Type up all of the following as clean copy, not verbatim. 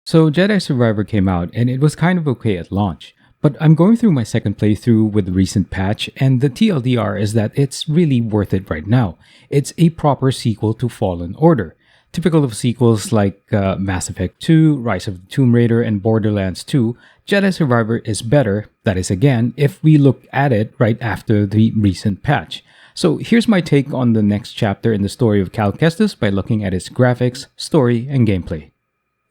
So Jedi Survivor came out and it was kind of okay at launch. But I'm going through my second playthrough with the recent patch, and the TLDR is that it's really worth it right now. It's a proper sequel to Fallen Order. Typical of sequels like Mass Effect 2, Rise of the Tomb Raider, and Borderlands 2, Jedi Survivor is better, that is again, if we look at it right after the recent patch. So here's my take on the next chapter in the story of Cal Kestis by looking at its graphics, story, and gameplay.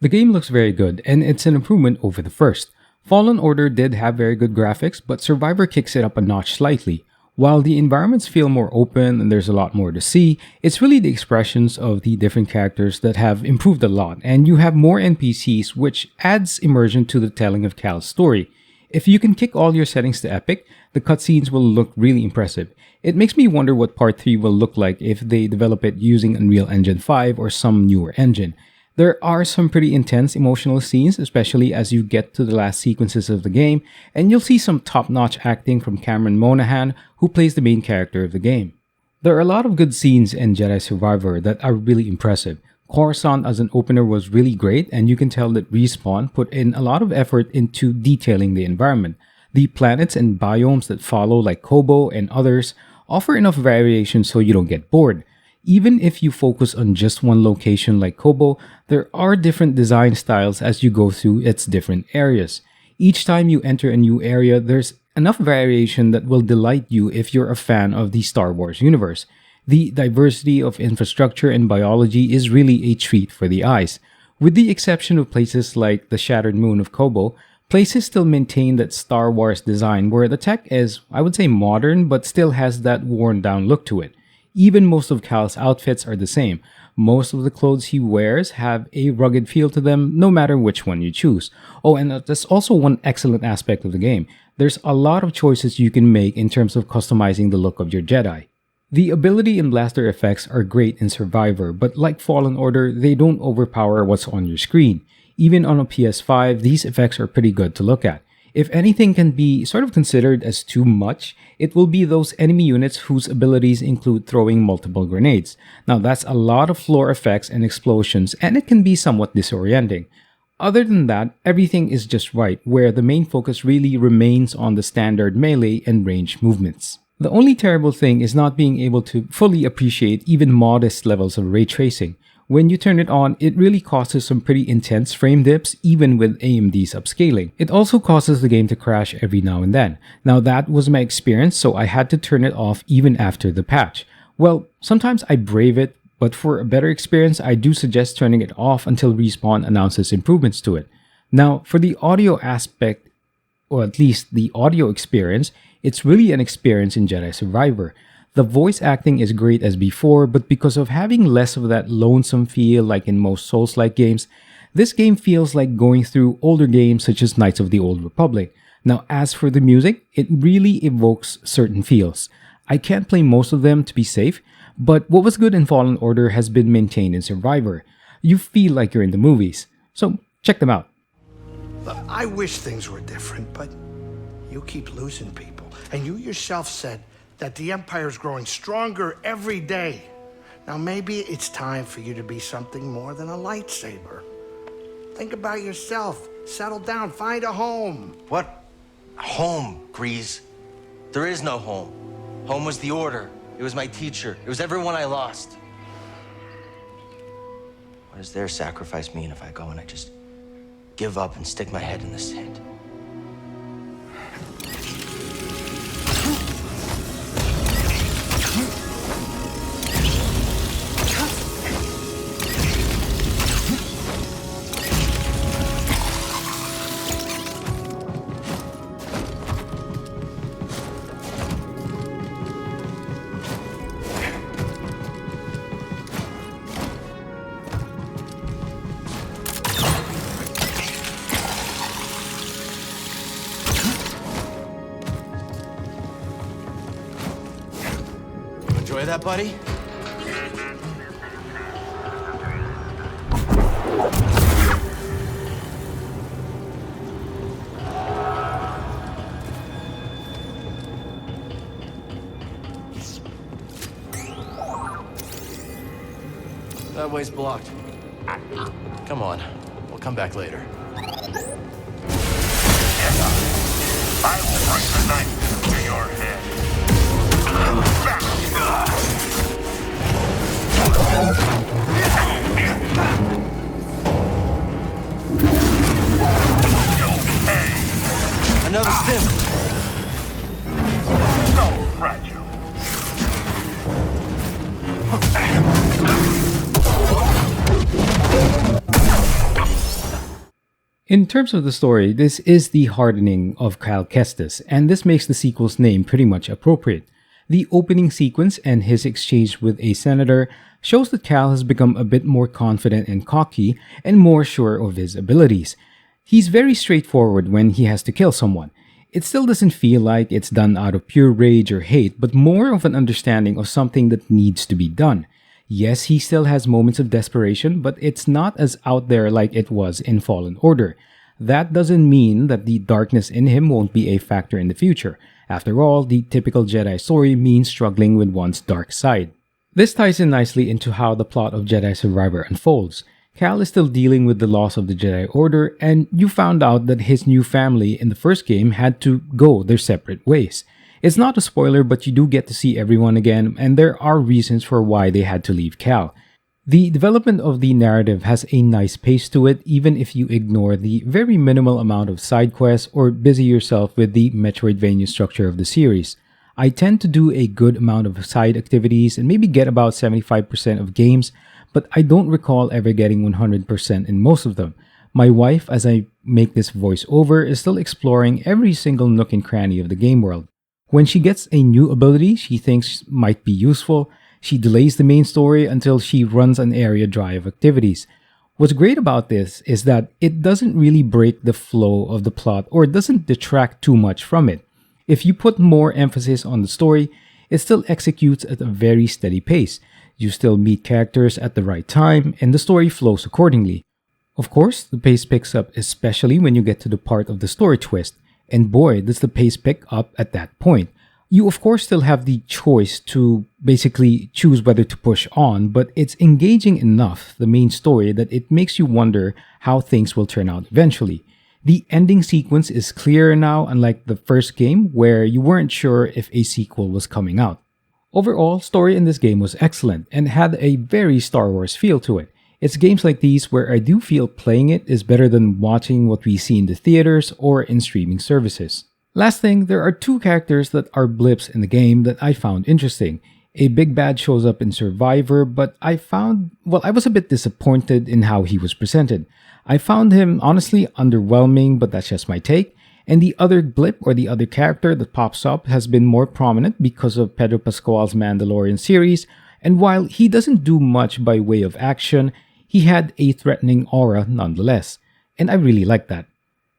The game looks very good, and it's an improvement over the first. Fallen Order did have very good graphics, but Survivor kicks it up a notch slightly. While the environments feel more open and there's a lot more to see, it's really the expressions of the different characters that have improved a lot, and you have more NPCs, which adds immersion to the telling of Cal's story. If you can kick all your settings to epic, the cutscenes will look really impressive. It makes me wonder what Part 3 will look like if they develop it using Unreal Engine 5 or some newer engine. There are some pretty intense emotional scenes, especially as you get to the last sequences of the game, and you'll see some top-notch acting from Cameron Monaghan, who plays the main character of the game. There are a lot of good scenes in Jedi Survivor that are really impressive. Coruscant as an opener was really great, and you can tell that Respawn put in a lot of effort into detailing the environment. The planets and biomes that follow, like Kobo and others, offer enough variation so you don't get bored. Even if you focus on just one location like Kobo, there are different design styles as you go through its different areas. Each time you enter a new area, there's enough variation that will delight you if you're a fan of the Star Wars universe. The diversity of infrastructure and biology is really a treat for the eyes. With the exception of places like the Shattered Moon of Kobo, places still maintain that Star Wars design where the tech is, I would say, modern but still has that worn down look to it. Even most of Cal's outfits are the same. Most of the clothes he wears have a rugged feel to them, no matter which one you choose. Oh, and that's also one excellent aspect of the game. There's a lot of choices you can make in terms of customizing the look of your Jedi. The ability and blaster effects are great in Survivor, but like Fallen Order, they don't overpower what's on your screen. Even on a PS5, these effects are pretty good to look at. If anything can be sort of considered as too much, it will be those enemy units whose abilities include throwing multiple grenades. Now that's a lot of floor effects and explosions, and it can be somewhat disorienting. Other than that, everything is just right, where the main focus really remains on the standard melee and range movements. The only terrible thing is not being able to fully appreciate even modest levels of ray tracing. When you turn it on, it really causes some pretty intense frame dips even with AMD's upscaling. It also causes the game to crash every now and then. Now that was my experience, so I had to turn it off even after the patch. Well, sometimes I brave it, but for a better experience, I do suggest turning it off until Respawn announces improvements to it. Now, for the audio aspect, or at least the audio experience, it's really an experience in Jedi Survivor. The voice acting is great as before, but because of having less of that lonesome feel like in most Souls-like games, this game feels like going through older games such as Knights of the Old Republic. Now, as for the music, it really evokes certain feels. I can't play most of them to be safe, but what was good in Fallen Order has been maintained in Survivor. You feel like you're in the movies. So, check them out. I wish things were different, but you keep losing people. And you yourself said that the Empire's growing stronger every day. Now maybe it's time for you to be something more than a lightsaber. Think about yourself. Settle down. Find a home. What? Home, Grease. There is no home. Home was the Order. It was my teacher. It was everyone I lost. What does their sacrifice mean if I go and I just give up and stick my head in the sand? Enjoy that, buddy? That way's blocked. Come on. We'll Come back later. I will bring the knife to your head. Another stim. So fragile. In terms of the story, this is the hardening of Cal Kestis, and this makes the sequel's name pretty much appropriate. The opening sequence and his exchange with a senator shows that Cal has become a bit more confident and cocky and more sure of his abilities. He's very straightforward when he has to kill someone. It still doesn't feel like it's done out of pure rage or hate, but more of an understanding of something that needs to be done. Yes, he still has moments of desperation, but it's not as out there like it was in Fallen Order. That doesn't mean that the darkness in him won't be a factor in the future. After all, the typical Jedi story means struggling with one's dark side. This ties in nicely into how the plot of Jedi Survivor unfolds. Cal is still dealing with the loss of the Jedi Order, and you found out that his new family in the first game had to go their separate ways. It's not a spoiler, but you do get to see everyone again, and there are reasons for why they had to leave Cal. The development of the narrative has a nice pace to it, even if you ignore the very minimal amount of side quests or busy yourself with the Metroidvania structure of the series. I tend to do a good amount of side activities and maybe get about 75% of games, but I don't recall ever getting 100% in most of them. My wife, as I make this voiceover, is still exploring every single nook and cranny of the game world. When she gets a new ability she thinks might be useful, she delays the main story until she runs an area dry of activities. What's great about this is that it doesn't really break the flow of the plot or doesn't detract too much from it. If you put more emphasis on the story, it still executes at a very steady pace. You still meet characters at the right time, and the story flows accordingly. Of course, the pace picks up especially when you get to the part of the story twist, and boy, does the pace pick up at that point. You of course still have the choice to basically choose whether to push on, but it's engaging enough, the main story, that it makes you wonder how things will turn out eventually. The ending sequence is clearer now, unlike the first game where you weren't sure if a sequel was coming out. Overall, story in this game was excellent and had a very Star Wars feel to it. It's games like these where I do feel playing it is better than watching what we see in the theaters or in streaming services. Last thing, there are two characters that are blips in the game that I found interesting. A big bad shows up in Survivor, but I was a bit disappointed in how he was presented. I found him honestly underwhelming, but that's just my take. And the other blip or the other character that pops up has been more prominent because of Pedro Pascal's Mandalorian series, and while he doesn't do much by way of action, he had a threatening aura nonetheless, and I really like that.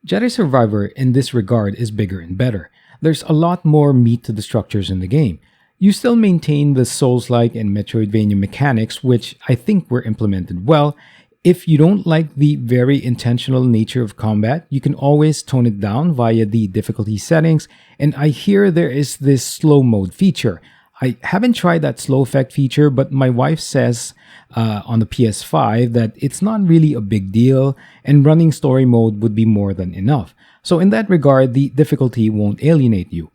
Jedi Survivor in this regard is bigger and better. There's a lot more meat to the structures in the game. You still maintain the Souls-like and Metroidvania mechanics, which I think were implemented well. If you don't like the very intentional nature of combat, you can always tone it down via the difficulty settings, and I hear there is this slow mode feature. I haven't tried that slow effect feature, but my wife says on the PS5 that it's not really a big deal, and running story mode would be more than enough. So in that regard, the difficulty won't alienate you.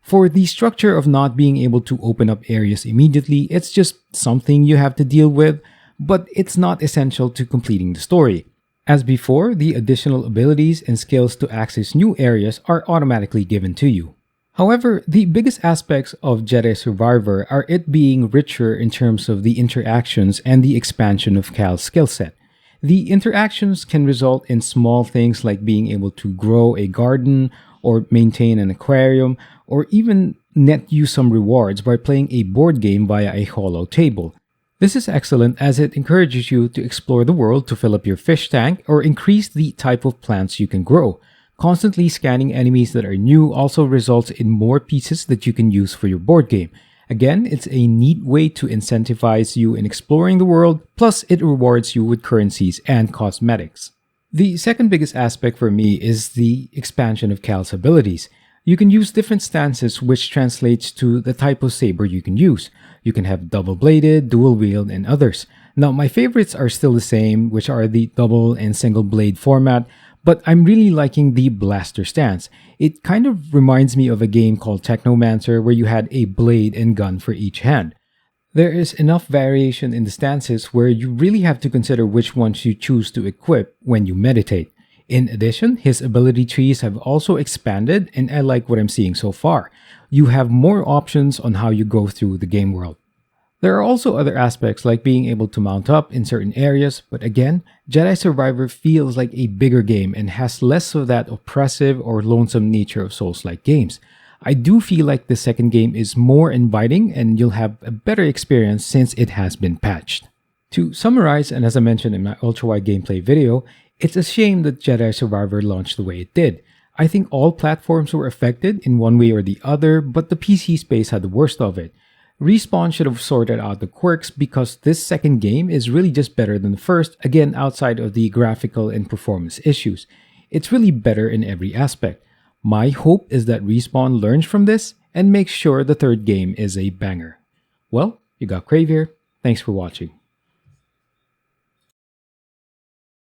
For the structure of not being able to open up areas immediately, it's just something you have to deal with, but it's not essential to completing the story. As before, the additional abilities and skills to access new areas are automatically given to you. However, the biggest aspects of Jedi Survivor are it being richer in terms of the interactions and the expansion of Cal's skill set. The interactions can result in small things like being able to grow a garden or maintain an aquarium, or even net you some rewards by playing a board game via a holo table. This is excellent as it encourages you to explore the world to fill up your fish tank or increase the type of plants you can grow. Constantly scanning enemies that are new also results in more pieces that you can use for your board game. Again, it's a neat way to incentivize you in exploring the world, plus it rewards you with currencies and cosmetics. The second biggest aspect for me is the expansion of Cal's abilities. You can use different stances, which translates to the type of saber you can use. You can have double-bladed, dual-wield, and others. Now, my favorites are still the same, which are the double and single blade format, but I'm really liking the blaster stance. It kind of reminds me of a game called Technomancer where you had a blade and gun for each hand. There is enough variation in the stances where you really have to consider which ones you choose to equip when you meditate. In addition, his ability trees have also expanded, and I like what I'm seeing so far. You have more options on how you go through the game world. There are also other aspects like being able to mount up in certain areas, but again, Jedi Survivor feels like a bigger game and has less of that oppressive or lonesome nature of Souls-like games. I do feel like the second game is more inviting and you'll have a better experience since it has been patched. To summarize, and as I mentioned in my ultra-wide gameplay video, it's a shame that Jedi Survivor launched the way it did. I think all platforms were affected in one way or the other, but the PC space had the worst of it. Respawn should have sorted out the quirks because this second game is really just better than the first, again outside of the graphical and performance issues. It's really better in every aspect. My hope is that Respawn learns from this and makes sure the third game is a banger. Well, you got Crave here. Thanks for watching.